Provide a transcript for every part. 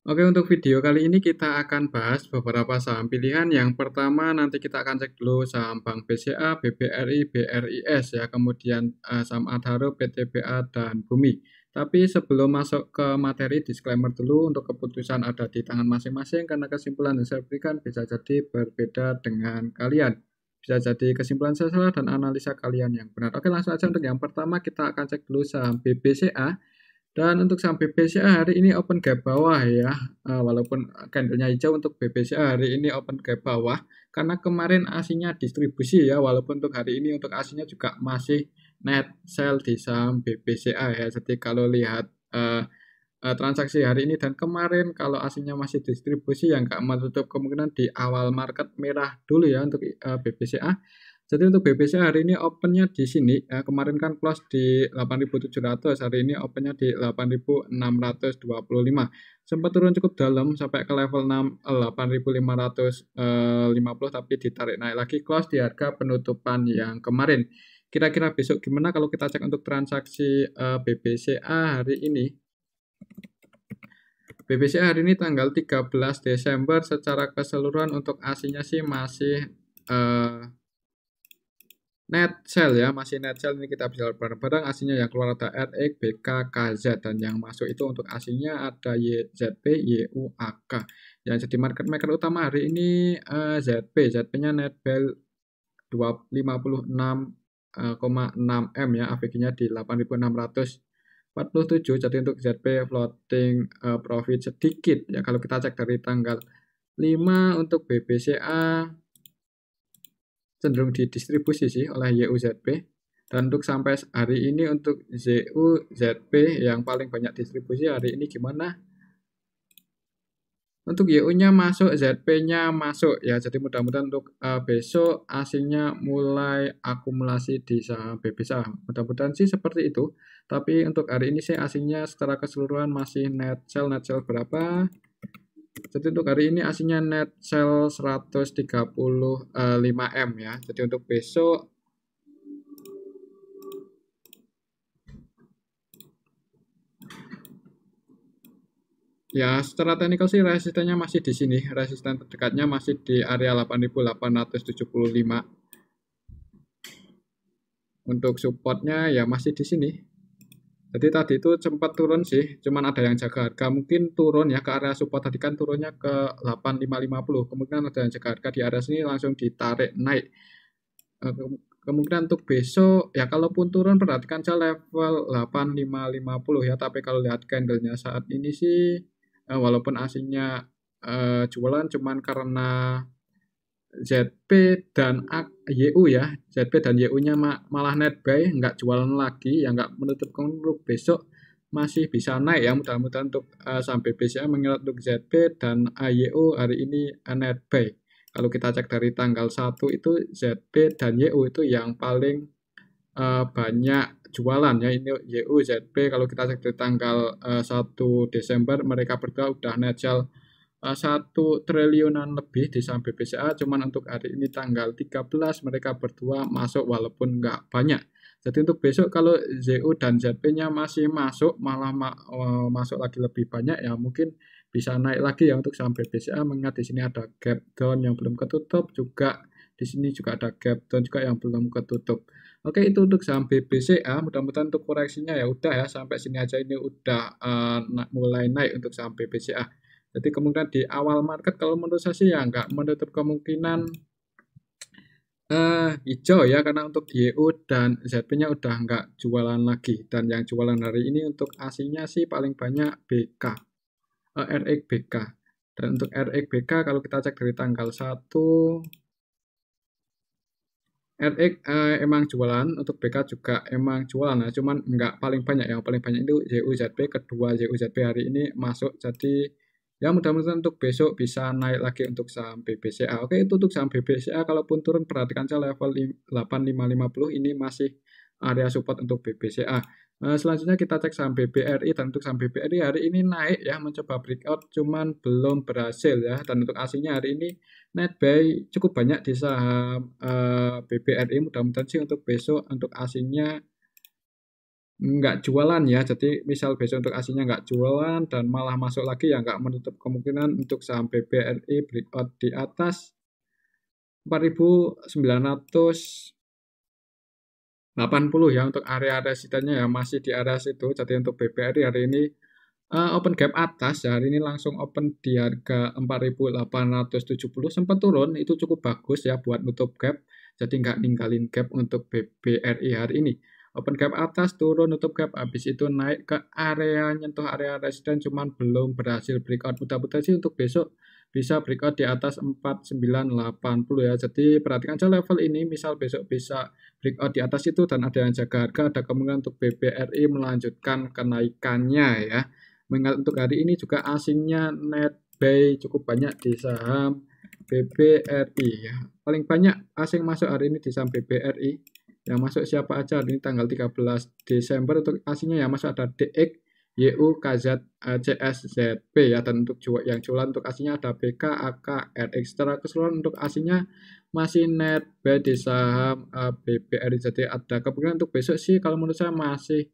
Oke, untuk video kali ini kita akan bahas beberapa saham pilihan. Yang pertama nanti kita akan cek dulu saham Bank BCA, BBRI, BRIS ya, kemudian saham Adaro, PTBA, dan Bumi. Tapi sebelum masuk ke materi, disclaimer dulu untuk keputusan ada di tangan masing-masing karena kesimpulan yang saya berikan bisa jadi berbeda dengan kalian. Bisa jadi kesimpulan saya salah dan analisa kalian yang benar. Oke, langsung aja untuk yang pertama kita akan cek dulu saham BBCA. Dan untuk saham BBCA hari ini open gap bawah ya, walaupun candlenya hijau untuk BBCA hari ini open gap bawah, karena kemarin ASINnya distribusi ya, walaupun untuk hari ini untuk ASINnya juga masih net sell di saham BBCA ya. Jadi kalau lihat transaksi hari ini dan kemarin kalau ASINnya masih distribusi yang nggak menutup kemungkinan di awal market merah dulu ya untuk BBCA. Jadi untuk BBCA hari ini opennya di sini, ya, kemarin kan close di 8.700, hari ini opennya di 8.625. Sempat turun cukup dalam sampai ke level 8.550 tapi ditarik naik lagi close di harga penutupan yang kemarin. Kira-kira besok gimana kalau kita cek untuk transaksi BBCA hari ini? BBCA hari ini tanggal 13 Desember secara keseluruhan untuk ASINnya sih masih net sell ya, masih net sell. Ini kita bisa lihat bareng-bareng. ASINnya yang keluar ada RX, BK, KZ, dan yang masuk itu untuk ASINnya ada YZP, YUAK. Yang jadi market maker utama hari ini ZP. ZP-nya net bell 56,6 M ya, AVG-nya di 8.647. Jadi untuk ZP floating profit sedikit ya. Kalau kita cek dari tanggal 5 untuk BBCA cenderung didistribusi sih oleh YUZP. Dan untuk sampai hari ini untuk ZUZP yang paling banyak distribusi hari ini gimana? Untuk YU-nya masuk, ZP-nya masuk ya. Jadi mudah-mudahan untuk besok asingnya mulai akumulasi di saham BBCA. Mudah-mudahan sih seperti itu. Tapi untuk hari ini sih asingnya secara keseluruhan masih net sell berapa? Jadi untuk hari ini aslinya net sell 135 M ya. Jadi untuk besok ya secara teknikal sih resistennya masih di sini. Resisten terdekatnya masih di area 8.875. Untuk supportnya ya masih di sini. Jadi tadi itu sempat turun sih, cuman ada yang jaga harga. Mungkin turun ya ke area support tadi kan turunnya ke 8550. Kemungkinan ada yang jaga harga di area sini langsung ditarik naik. Kemungkinan untuk besok ya kalaupun turun perhatikan saja level 8550 ya, tapi kalau lihat candlenya saat ini sih walaupun aslinya jualan cuman karena ZP dan YU ya, ZP dan YU-nya malah net buy, nggak jualan lagi, ya nggak menutup kemungkinan besok masih bisa naik ya. Mudah-mudahan untuk sampai BCA mengingat untuk ZP dan YU hari ini net buy. Kalau kita cek dari tanggal 1 itu ZP dan YU itu yang paling banyak jualan ya. Ini YU, ZP kalau kita cek dari tanggal 1 Desember mereka berdua udah net sell 1 triliunan lebih di saham BBCA. Cuman untuk hari ini tanggal 13 mereka berdua masuk walaupun nggak banyak. Jadi untuk besok kalau ZU dan ZP-nya masih masuk malah masuk lagi lebih banyak ya mungkin bisa naik lagi ya untuk saham BBCA, mengingat di sini ada gap down yang belum ketutup, juga di sini juga ada gap down juga yang belum ketutup. Oke, itu untuk saham BBCA. Mudah-mudahan untuk koreksinya ya udah ya sampai sini aja, ini udah mulai naik untuk saham BBCA. Jadi kemungkinan di awal market kalau menurut saya sih ya nggak menutup kemungkinan hijau ya, karena untuk YU dan ZP-nya udah nggak jualan lagi. Dan yang jualan hari ini untuk aslinya sih paling banyak BK, RX BK. Dan untuk RX BK kalau kita cek dari tanggal 1 RX emang jualan, untuk BK juga emang jualan ya, cuman nggak paling banyak. Yang paling banyak itu YUZP, kedua YUZP hari ini masuk. Jadi ya mudah-mudahan untuk besok bisa naik lagi untuk saham BBCA. Oke, itu untuk saham BBCA. Kalaupun turun perhatikan saja level 8550 ini masih area support untuk BBCA. Selanjutnya kita cek saham BBRI. Dan untuk saham BBRI hari ini naik ya, mencoba breakout cuman belum berhasil ya. Dan untuk aslinya hari ini net buy cukup banyak di saham BBRI. Mudah-mudahan sih untuk besok untuk aslinya nggak jualan ya. Jadi misal besok untuk aslinya nggak jualan dan malah masuk lagi ya nggak menutup kemungkinan untuk saham BBRI breakout di atas 4.980 ya untuk area resistennya ya masih di area situ. Jadi untuk BBRI hari ini open gap atas ya, hari ini langsung open di harga 4.870 sempat turun itu cukup bagus ya buat nutup gap. Jadi nggak ninggalin gap untuk BBRI hari ini. Open gap atas turun nutup gap habis itu naik ke area nyentuh area resisten cuman belum berhasil breakout. Mudah-mudahan sih untuk besok bisa breakout di atas 4.980 ya. Jadi perhatikan aja level ini misal besok bisa breakout di atas itu dan ada yang jaga harga ada kemungkinan untuk BBRI melanjutkan kenaikannya ya. Mengingat untuk hari ini juga asingnya net buy cukup banyak di saham BBRI ya. Paling banyak asing masuk hari ini di saham BBRI. Yang masuk siapa aja hari ini tanggal 13 Desember untuk asingnya yang masuk ada DX, YU, KZ, CS, ZP ya. Dan untuk yang jualan untuk asingnya ada BK, AK, RX. Secara keseluruhan untuk asingnya masih net buy di saham BBRI. Jadi ada kemungkinan untuk besok sih kalau menurut saya masih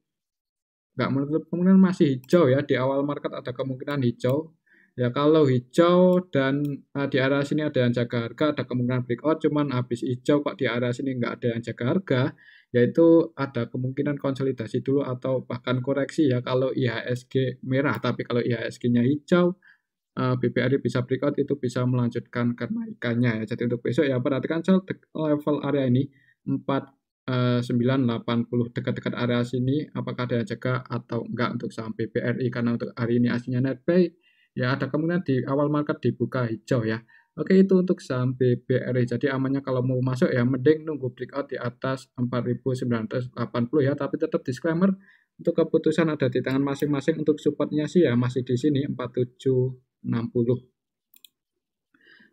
nggak menutup kemungkinan masih hijau ya. Di awal market ada kemungkinan hijau. Ya kalau hijau dan di area sini ada yang jaga harga, ada kemungkinan breakout. Cuman habis hijau kok di area sini nggak ada yang jaga harga, yaitu ada kemungkinan konsolidasi dulu atau bahkan koreksi ya kalau IHSG merah. Tapi kalau IHSG-nya hijau, BBRI bisa breakout itu bisa melanjutkan kenaikannya ya. Jadi untuk besok ya perhatikan level area ini 4.980 dekat-dekat area sini apakah ada yang jaga atau enggak untuk saham BBRI karena untuk hari ini aslinya net buy ya ada kemungkinan di awal market dibuka hijau ya. Oke itu untuk saham BBRI. Jadi amannya kalau mau masuk ya mending nunggu breakout di atas 4.980 ya tapi tetap disclaimer untuk keputusan ada di tangan masing-masing untuk supportnya sih ya masih di sini 4760.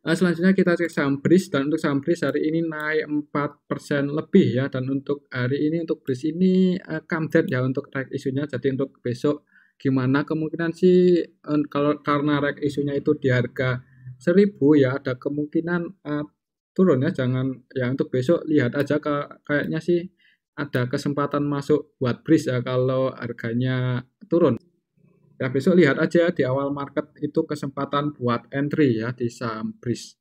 Selanjutnya kita cek saham BRIS dan untuk saham BRIS hari ini naik 4% lebih ya dan untuk hari ini untuk BRIS ini come down ya untuk reg isunya. Jadi untuk besok gimana kemungkinan sih kalau karena reg isunya itu di harga 1000 ya ada kemungkinan turun ya. Jangan ya untuk besok lihat aja kayaknya sih ada kesempatan masuk buat BRIS ya kalau harganya turun. Ya besok lihat aja di awal market itu kesempatan buat entry ya di saham BRIS.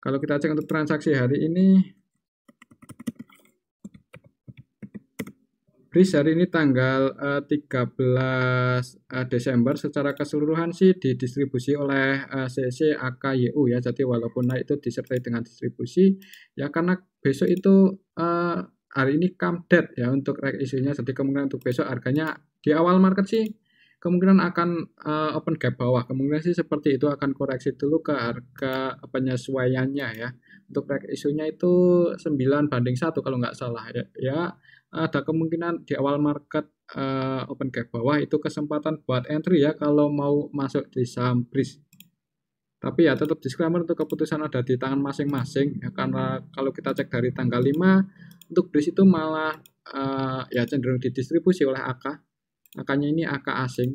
Kalau kita cek untuk transaksi hari ini, BRIS hari ini tanggal 13 Desember secara keseluruhan sih didistribusi oleh CC, AK, YU ya. Jadi walaupun naik itu disertai dengan distribusi ya karena besok itu hari ini come dead ya untuk isunya. Jadi kemungkinan untuk besok harganya di awal market sih kemungkinan akan open gap bawah. Kemungkinan sih seperti itu akan koreksi dulu ke harga penyesuaiannya ya. Untuk isunya itu 9:1 kalau nggak salah ya. Ya ada kemungkinan di awal market open gap bawah itu kesempatan buat entry ya kalau mau masuk di saham BRIS. Tapi ya tetap disclaimer untuk keputusan ada di tangan masing-masing ya, karena kalau kita cek dari tanggal 5 untuk BRIS itu malah ya cenderung didistribusi oleh AK. AK-nya ini AK asing.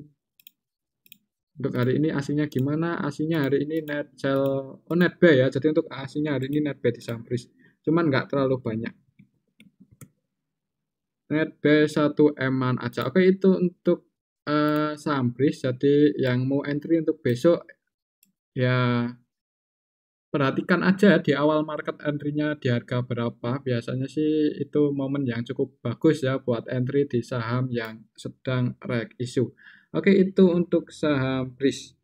Untuk hari ini asingnya gimana? Asingnya hari ini net sell, net buy ya. Jadi untuk asingnya hari ini net buy di saham BRIS. Cuman nggak terlalu banyak. Net buy 1 M-an aja. Oke itu untuk saham BRIS. Jadi yang mau entry untuk besok ya perhatikan aja di awal market entry-nya di harga berapa. Biasanya sih itu momen yang cukup bagus ya buat entry di saham yang sedang reg issue. Oke itu untuk saham BRIS.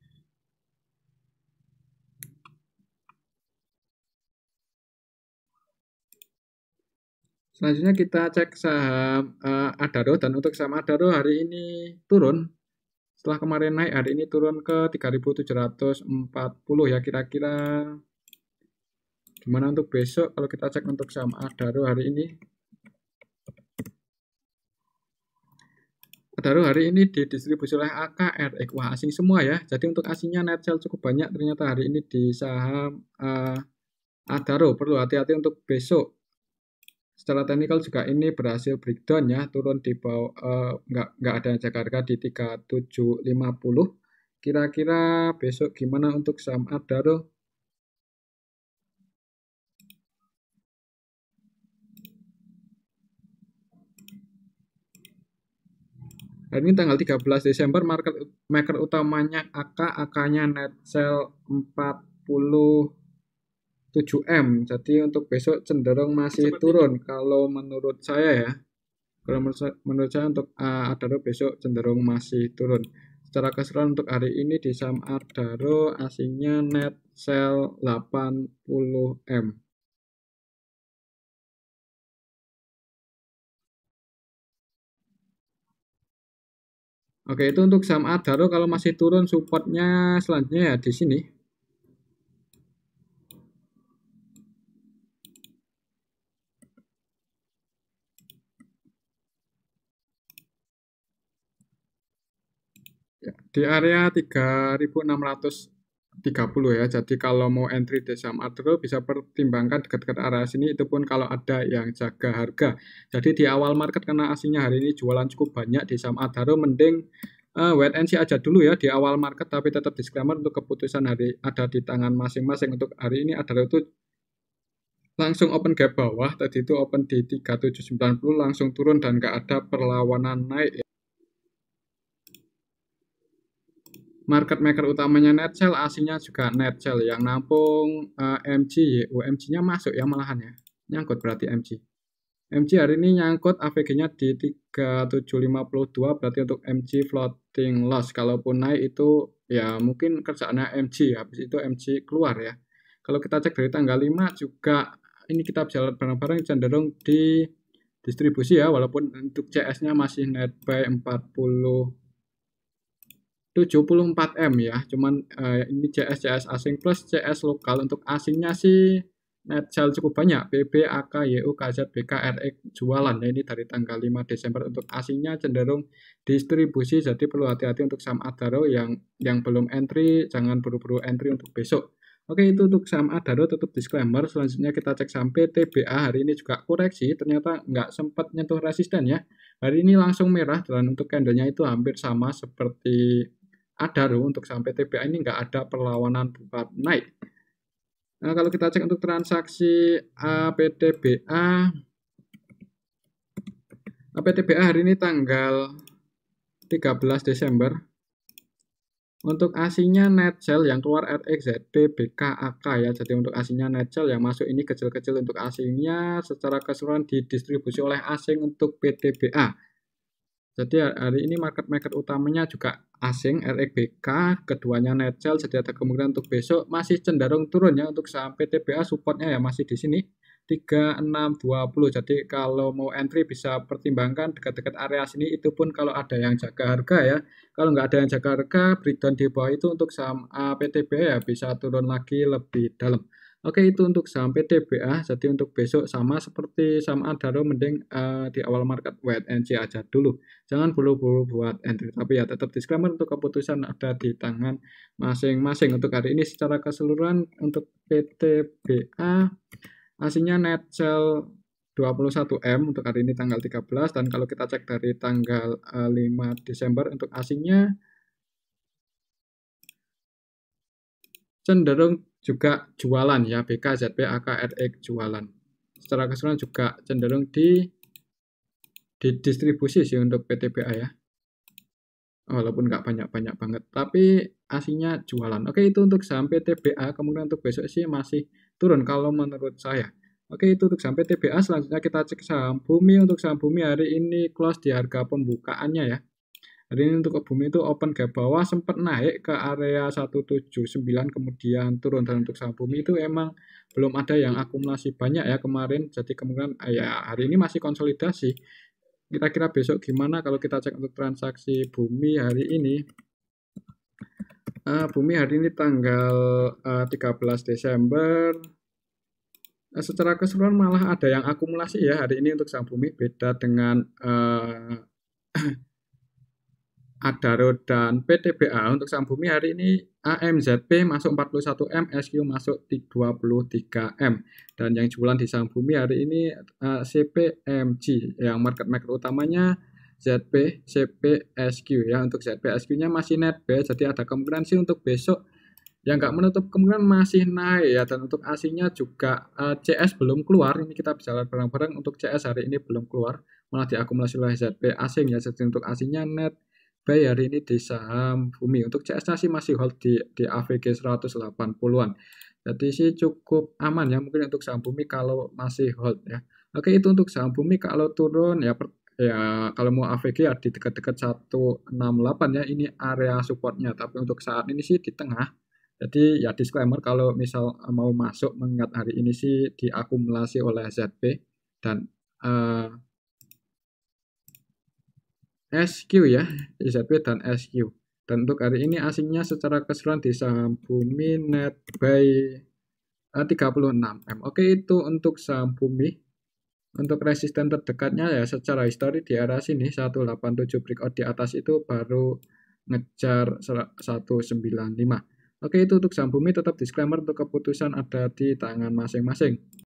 Selanjutnya kita cek saham Adaro dan untuk saham Adaro hari ini turun. Setelah kemarin naik, hari ini turun ke 3.740 ya kira-kira. Gimana untuk besok? Kalau kita cek untuk saham Adaro hari ini. Adaro hari ini didistribusi oleh AKRX. Wah asing semua ya. Jadi untuk asingnya net sell cukup banyak ternyata hari ini di saham Adaro. Perlu hati-hati untuk besok. Secara teknikal juga ini berhasil breakdown ya, turun di bawah nggak ada yang jaga harga di 3750. Kira-kira besok gimana untuk saham Adaro? Hari ini tanggal 13 Desember, market maker utamanya AK-nya net sell 47M. Jadi untuk besok cenderung masih turun kalau menurut saya ya. Kalau menurut saya untuk Adaro besok cenderung masih turun. Secara keseluruhan untuk hari ini di saham Adaro asingnya net sell 80M. Oke, itu untuk saham Adaro kalau masih turun supportnya selanjutnya ya di sini. Ya, di area 3630 ya. Jadi kalau mau entry di saham Adaro bisa pertimbangkan dekat-dekat area sini, itu pun kalau ada yang jaga harga. Jadi di awal market karena aslinya hari ini jualan cukup banyak di saham Adaro, mending wait and see aja dulu ya di awal market, tapi tetap disclaimer untuk keputusan hari ada di tangan masing-masing. Untuk hari ini Adaro itu langsung open gap bawah, tadi itu open di 3790 langsung turun dan nggak ada perlawanan naik. Market maker utamanya net sell, aslinya juga net sell yang nampung MG, UMG-nya masuk ya malahan ya. Nyangkut berarti MG. MG hari ini nyangkut AVG-nya di 3752, berarti untuk MG floating loss. Kalaupun naik itu ya mungkin kerjaannya MG, habis itu MG keluar ya. Kalau kita cek dari tanggal 5 juga ini kita bisa lihat barang-barang cenderung di distribusi ya, walaupun untuk CS-nya masih net buy 74M ya, cuman ini CS asing plus CS lokal. Untuk asingnya sih net sell cukup banyak, BB, AK, YU, KZ, BK, RX jualan ya, ini dari tanggal 5 Desember. Untuk asingnya cenderung distribusi, jadi perlu hati-hati untuk saham Adaro yang belum entry, jangan buru-buru entry untuk besok. Oke, itu untuk saham Adaro, tutup disclaimer. Selanjutnya kita cek saham PTBA, hari ini juga koreksi, ternyata nggak sempat nyentuh resisten ya. Hari ini langsung merah, dan untuk candlenya itu hampir sama seperti Adaro. Untuk saham PTBA ini nggak ada perlawanan buat naik. Nah, kalau kita cek untuk transaksi PTBA hari ini tanggal 13 Desember. Untuk aslinya net sell yang keluar RXZB, BKAK ya. Jadi untuk aslinya net sell yang masuk ini kecil-kecil. Untuk aslinya secara keseluruhan didistribusi oleh asing untuk PTBA. Jadi hari ini market maker utamanya juga asing, RXBK, keduanya net sell. Jadi ada kemungkinan untuk besok masih cenderung turun ya. Untuk saham PTBA supportnya ya masih di sini 3620. Jadi kalau mau entry bisa pertimbangkan dekat-dekat area sini, itu pun kalau ada yang jaga harga ya. Kalau nggak ada yang jaga harga, breakdown di bawah itu untuk saham PTBA ya bisa turun lagi lebih dalam. Oke, itu untuk saham PTBA. Jadi untuk besok sama seperti saham Adaro, mending di awal market wait and see aja dulu. Jangan buru-buru buat entry. Tapi ya tetap disclaimer untuk keputusan ada di tangan masing-masing. Untuk hari ini secara keseluruhan untuk PTBA aslinya net sell 21M untuk hari ini tanggal 13, dan kalau kita cek dari tanggal 5 Desember untuk asingnya cenderung juga jualan ya, BK, ZB, AK, RX jualan. Secara keseluruhan juga cenderung didistribusi sih untuk PTBA ya. Walaupun nggak banyak-banyak banget, tapi aslinya jualan. Oke, itu untuk saham PTBA, kemudian untuk besok sih masih turun kalau menurut saya. Oke, itu untuk saham PTBA. Selanjutnya kita cek saham Bumi. Untuk saham Bumi hari ini close di harga pembukaannya ya. Hari ini untuk Bumi itu open gap bawah, sempat naik ke area 179 kemudian turun. Dan untuk saham Bumi itu emang belum ada yang akumulasi banyak ya kemarin, jadi kemungkinan ya hari ini masih konsolidasi. Kira-kira besok gimana kalau kita cek untuk transaksi Bumi hari ini? Bumi hari ini tanggal 13 Desember. Secara keseluruhan malah ada yang akumulasi ya hari ini untuk saham Bumi, beda dengan Adaro dan PTBA. Untuk saham Bumi hari ini AMZP masuk 41M, SQ masuk 23M. Dan yang jualan di saham Bumi hari ini CPMG, yang market maker utamanya ZP, CP, SQ ya. Untuk ZP, SQ-nya masih net buy, jadi ada kemungkinan sih untuk besok yang nggak menutup kemungkinan masih naik ya. Dan untuk aslinya juga CS belum keluar, ini kita bisa lihat bareng-bareng. Untuk CS hari ini belum keluar, malah diakumulasi oleh ZP asing ya. Jadi untuk asingnya net buy hari ini di saham Bumi. Untuk CS-nya sih masih hold di AVG 180-an. Jadi sih cukup aman ya mungkin untuk saham Bumi kalau masih hold ya. Oke, itu untuk saham Bumi. Kalau turun ya kalau mau AVG ya di dekat-dekat 168 ya, ini area supportnya. Tapi untuk saat ini sih di tengah. Jadi ya disclaimer kalau misal mau masuk mengingat hari ini sih diakumulasi oleh ZP dan SQ ya, ZP dan SQ. Dan untuk hari ini asingnya secara keseluruhan di saham Bumi net buy 36M. Oke, itu untuk saham Bumi. Untuk resisten terdekatnya ya secara histori di area sini 187 breakout di atas itu baru ngejar 195. Oke, itu untuk saham Bumi, tetap disclaimer untuk keputusan ada di tangan masing-masing.